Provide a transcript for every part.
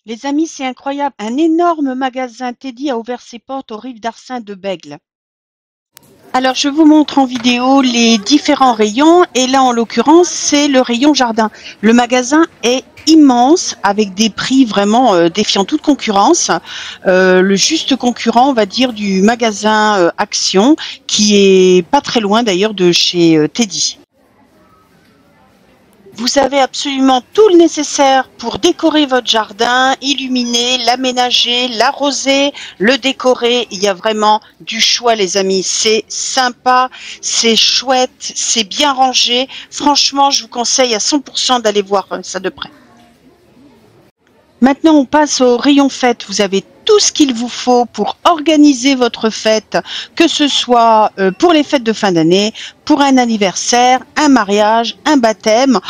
Les amis, c'est incroyable. Un énorme magasin Teddy a ouvert ses portes aux rives d'Arcin de Bègle. Alors, je vous montre en vidéo les différents rayons. Et là, en l'occurrence, c'est le rayon jardin. Le magasin est immense avec des prix vraiment défiant toute concurrence. Le juste concurrent, on va dire, du magasin Action, qui est pas très loin d'ailleurs de chez Teddy. Vous avez absolument tout le nécessaire pour décorer votre jardin, illuminer, l'aménager, l'arroser, le décorer. Il y a vraiment du choix, les amis. C'est sympa, c'est chouette, c'est bien rangé. Franchement, je vous conseille à 100% d'aller voir ça de près. Maintenant, on passe au rayon fête. Vous avez tout ce qu'il vous faut pour organiser votre fête, que ce soit pour les fêtes de fin d'année, pour un anniversaire, un mariage, un baptême,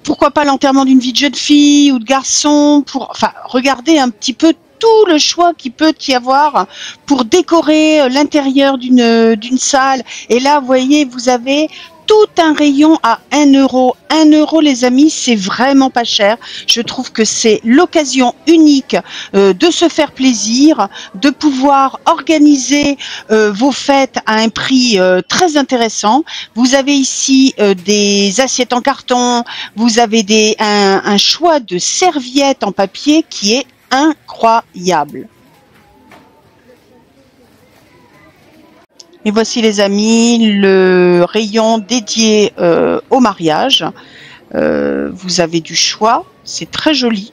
pourquoi pas l'enterrement d'une vie de jeune fille ou de garçon, enfin, regardez un petit peu tout le choix qu'il peut y avoir pour décorer l'intérieur d'une salle. Et là, vous voyez, vous avez tout un rayon à 1 euro. 1 euro, les amis, c'est vraiment pas cher. Je trouve que c'est l'occasion unique de se faire plaisir, de pouvoir organiser vos fêtes à un prix très intéressant. Vous avez ici des assiettes en carton, vous avez un choix de serviettes en papier qui est incroyable. Et voici les amis, le rayon dédié au mariage. Vous avez du choix, c'est très joli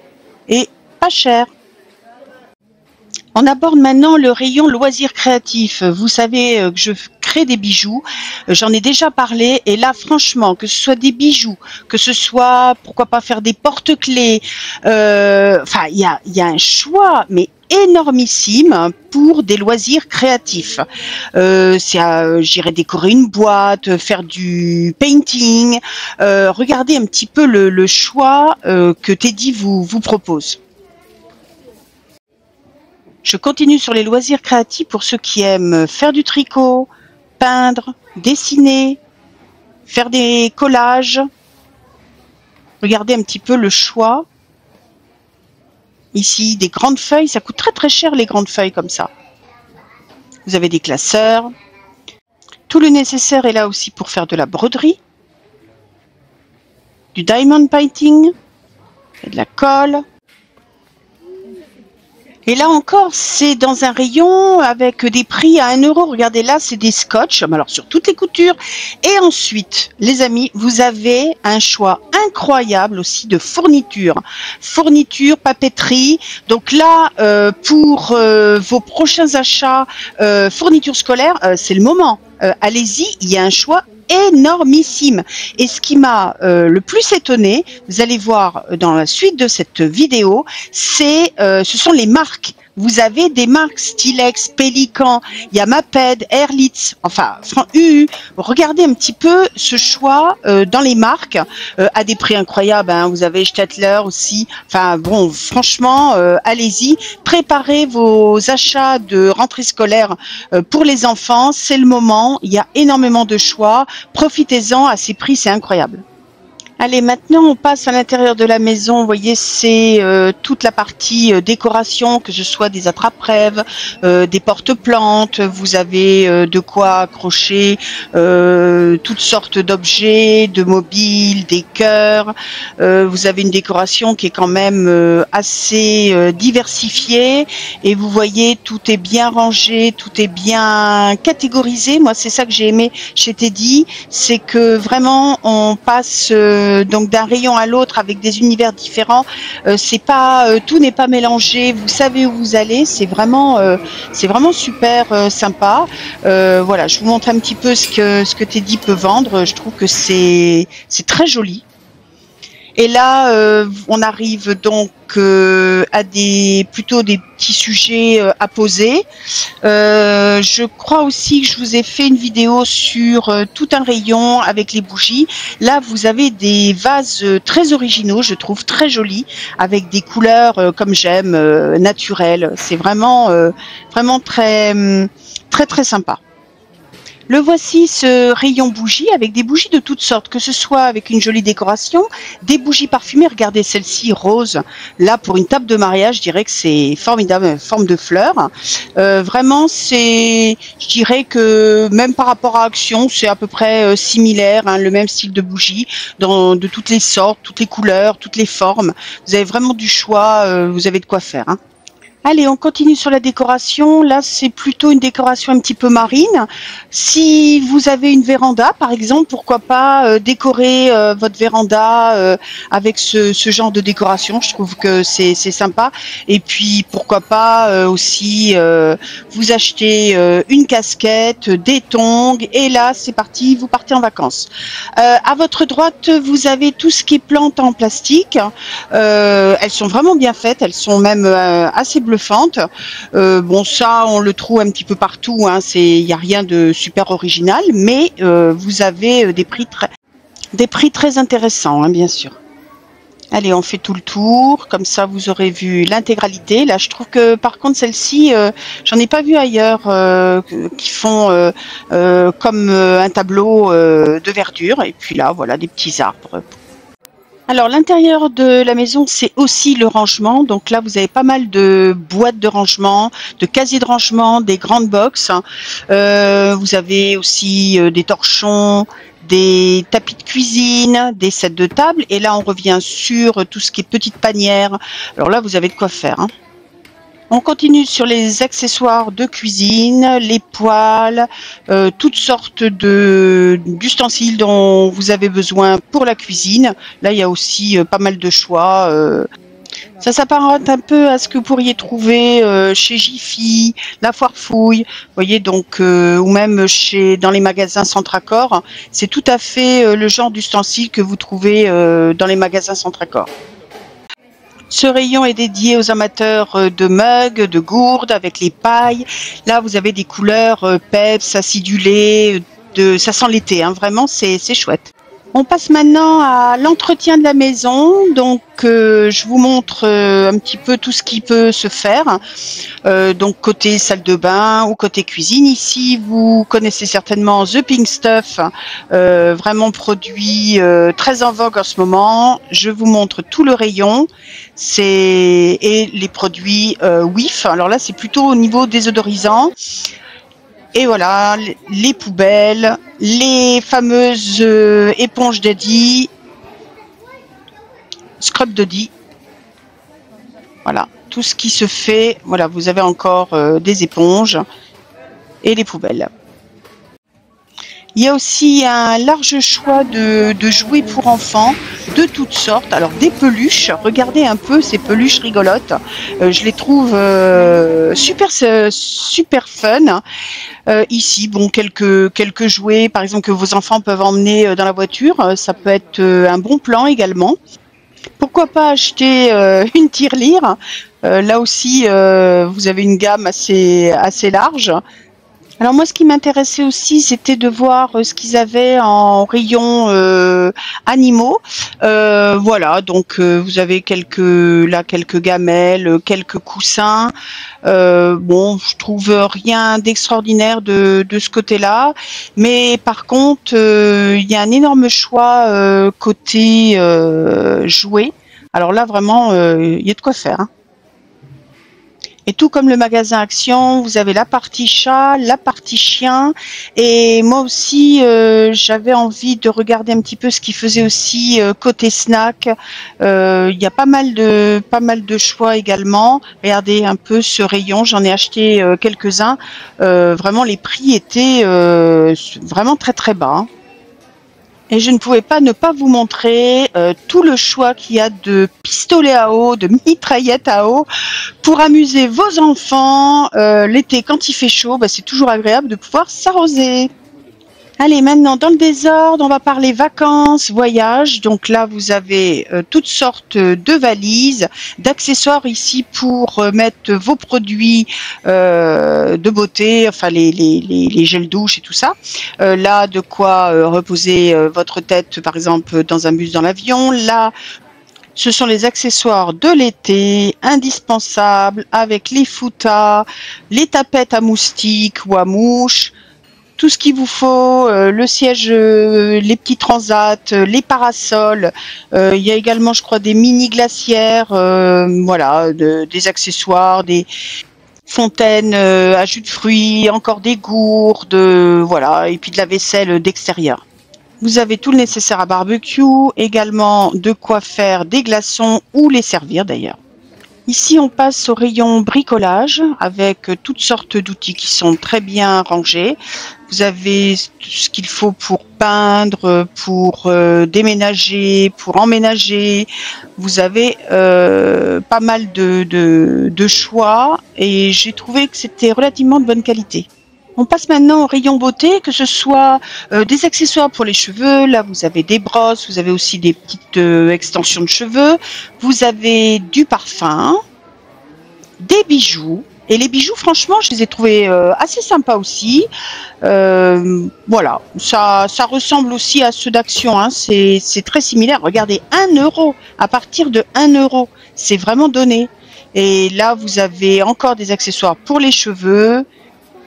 et pas cher. On aborde maintenant le rayon loisirs créatifs. Vous savez que je crée des bijoux, j'en ai déjà parlé et là franchement, que ce soit des bijoux, que ce soit pourquoi pas faire des porte-clés, enfin il y a un choix mais énormissime pour des loisirs créatifs. J'irais décorer une boîte, faire du painting, regardez un petit peu le choix que Teddy vous propose. Je continue sur les loisirs créatifs pour ceux qui aiment faire du tricot, peindre, dessiner, faire des collages. Regardez un petit peu le choix. Ici, des grandes feuilles, ça coûte très très cher les grandes feuilles comme ça. Vous avez des classeurs. Tout le nécessaire est là aussi pour faire de la broderie, du diamond painting, et de la colle. Et là encore, c'est dans un rayon avec des prix à 1 euro. Regardez là, c'est des scotch, alors sur toutes les coutures. Et ensuite, les amis, vous avez un choix incroyable aussi de fournitures. Fournitures, papeterie. Donc là, pour vos prochains achats, fournitures scolaires, c'est le moment. Allez-y, il y a un choix énormissime. Et ce qui m'a le plus étonné, vous allez voir dans la suite de cette vidéo, ce sont les marques. Vous avez des marques Stilex, Pélican, il y a Maped, Airlitz, enfin UU. Regardez un petit peu ce choix dans les marques à des prix incroyables. Hein. Vous avez Staedtler aussi. Enfin bon, franchement, allez-y, préparez vos achats de rentrée scolaire pour les enfants. C'est le moment. Il y a énormément de choix. Profitez-en. À ces prix, c'est incroyable. Allez, maintenant on passe à l'intérieur de la maison. Vous voyez, c'est toute la partie décoration, que ce soit des attrape-rêves, des porte-plantes. Vous avez de quoi accrocher toutes sortes d'objets, de mobiles, des cœurs. Vous avez une décoration qui est quand même assez diversifiée. Et vous voyez, tout est bien rangé, tout est bien catégorisé. Moi, c'est ça que j'ai aimé chez Teddy, c'est que vraiment on passe donc d'un rayon à l'autre avec des univers différents. C'est pas tout n'est pas mélangé. Vous savez où vous allez. C'est vraiment super sympa. Voilà, je vous montre un petit peu ce que Teddy peut vendre. Je trouve que c'est très joli. Et là, on arrive donc à plutôt des petits sujets à poser. Je crois aussi que je vous ai fait une vidéo sur tout un rayon avec les bougies. Là, vous avez des vases très originaux, je trouve très jolis, avec des couleurs comme j'aime, naturelles. C'est vraiment très très très sympa. Le voici, ce rayon bougies, avec des bougies de toutes sortes, que ce soit avec une jolie décoration, des bougies parfumées. Regardez celle-ci rose. Là, pour une table de mariage, je dirais que c'est formidable, forme de fleurs. Vraiment, je dirais que même par rapport à Action, c'est à peu près similaire, hein, le même style de bougie, de toutes les sortes, toutes les couleurs, toutes les formes. Vous avez vraiment du choix, vous avez de quoi faire, hein. Allez, on continue sur la décoration. Là, c'est plutôt une décoration un petit peu marine. Si vous avez une véranda, par exemple, pourquoi pas décorer votre véranda avec ce genre de décoration. Je trouve que c'est sympa. Et puis, pourquoi pas aussi vous acheter une casquette, des tongs, et là, c'est parti, vous partez en vacances. À votre droite, vous avez tout ce qui est plantes en plastique. Elles sont vraiment bien faites. Elles sont même assez bleues. Bon, ça, on le trouve un petit peu partout, hein, il n'y a rien de super original, mais vous avez des prix très intéressants, hein, bien sûr. Allez, on fait tout le tour, comme ça vous aurez vu l'intégralité. Là, je trouve que par contre celle-ci, j'en ai pas vu ailleurs qui font comme un tableau de verdure. Et puis là, voilà, des petits arbres. Alors l'intérieur de la maison, c'est aussi le rangement. Donc là, vous avez pas mal de boîtes de rangement, de casiers de rangement, des grandes boxes. Vous avez aussi des torchons, des tapis de cuisine, des sets de table. Et là, on revient sur tout ce qui est petites panières. Alors là, vous avez de quoi faire, hein. On continue sur les accessoires de cuisine, les poêles, toutes sortes d'ustensiles dont vous avez besoin pour la cuisine. Là, il y a aussi pas mal de choix. Ça s'apparente un peu à ce que vous pourriez trouver chez Jiffy, La Foire Fouille, vous voyez, donc ou même dans les magasins Centracor. C'est tout à fait le genre d'ustensiles que vous trouvez dans les magasins Centracor. Ce rayon est dédié aux amateurs de mugs, de gourdes avec les pailles. Là, vous avez des couleurs peps, acidulées, ça sent l'été, hein, vraiment, c'est chouette. On passe maintenant à l'entretien de la maison. Donc, je vous montre un petit peu tout ce qui peut se faire. Donc, côté salle de bain ou côté cuisine. Ici, vous connaissez certainement The Pink Stuff, vraiment produit très en vogue en ce moment. Je vous montre tout le rayon. Et les produits WIF. Alors là, c'est plutôt au niveau désodorisant. Et voilà, les poubelles, les fameuses éponges Daddy, scrub Daddy. Voilà, tout ce qui se fait. Voilà, vous avez encore des éponges et les poubelles. Il y a aussi un large choix de jouets pour enfants de toutes sortes. Alors des peluches, regardez un peu ces peluches rigolotes. Je les trouve super fun. Ici, bon, quelques jouets, par exemple, que vos enfants peuvent emmener dans la voiture. Ça peut être un bon plan également. Pourquoi pas acheter une tirelire. Là aussi, vous avez une gamme assez large. Alors moi, ce qui m'intéressait aussi, c'était de voir ce qu'ils avaient en rayon animaux. Voilà, donc vous avez quelques gamelles, quelques coussins. Bon, je trouve rien d'extraordinaire de ce côté-là, mais par contre, il y a un énorme choix côté jouets. Alors là, vraiment, il y a de quoi faire, hein. Et tout comme le magasin Action, vous avez la partie chat, la partie chien. Et moi aussi, j'avais envie de regarder un petit peu ce qui faisait aussi côté snack. Il y a pas mal de choix également. Regardez un peu ce rayon, j'en ai acheté quelques-uns. Vraiment, les prix étaient vraiment très bas, hein. Et je ne pouvais pas ne pas vous montrer tout le choix qu'il y a de pistolets à eau, de mitraillettes à eau pour amuser vos enfants. L'été, quand il fait chaud, bah, c'est toujours agréable de pouvoir s'arroser. Allez, maintenant, dans le désordre, on va parler vacances, voyages. Donc là, vous avez toutes sortes de valises, d'accessoires ici pour mettre vos produits de beauté, enfin les gels douche et tout ça. Là, de quoi reposer votre tête, par exemple, dans un bus, dans l'avion. Là, ce sont les accessoires de l'été, indispensables, avec les foutas, les tapettes à moustiques ou à mouches. tout ce qu'il vous faut, le siège, les petits transats, les parasols. Il y a également, je crois, des mini glacières, voilà, des accessoires, des fontaines à jus de fruits, encore des gourdes, voilà, et puis de la vaisselle d'extérieur. Vous avez tout le nécessaire à barbecue, également de quoi faire des glaçons ou les servir d'ailleurs. Ici, on passe au rayon bricolage avec toutes sortes d'outils qui sont très bien rangés. Vous avez ce qu'il faut pour peindre, pour déménager, pour emménager. Vous avez pas mal de choix et j'ai trouvé que c'était relativement de bonne qualité. On passe maintenant au rayon beauté, que ce soit des accessoires pour les cheveux. Là, vous avez des brosses, vous avez aussi des petites extensions de cheveux. Vous avez du parfum, des bijoux. Et les bijoux, franchement, je les ai trouvés assez sympas aussi. Voilà, ça ressemble aussi à ceux d'Action, hein. C'est très similaire. Regardez, 1 euro, à partir de 1 euro, c'est vraiment donné. Et là, vous avez encore des accessoires pour les cheveux.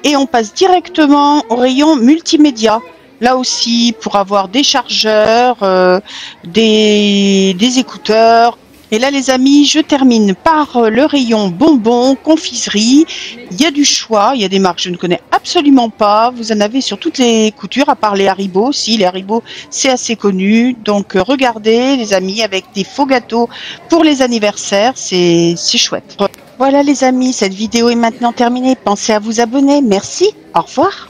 Et on passe directement au rayon multimédia. Là aussi, pour avoir des chargeurs, des écouteurs. Et là, les amis, je termine par le rayon bonbons, confiserie. Il y a du choix, il y a des marques que je ne connais absolument pas. Vous en avez sur toutes les coutures, à part les Haribo. Si, les Haribo, c'est assez connu. Donc, regardez, les amis, avec des faux gâteaux pour les anniversaires, c'est chouette. Voilà les amis, cette vidéo est maintenant terminée. Pensez à vous abonner. Merci, au revoir.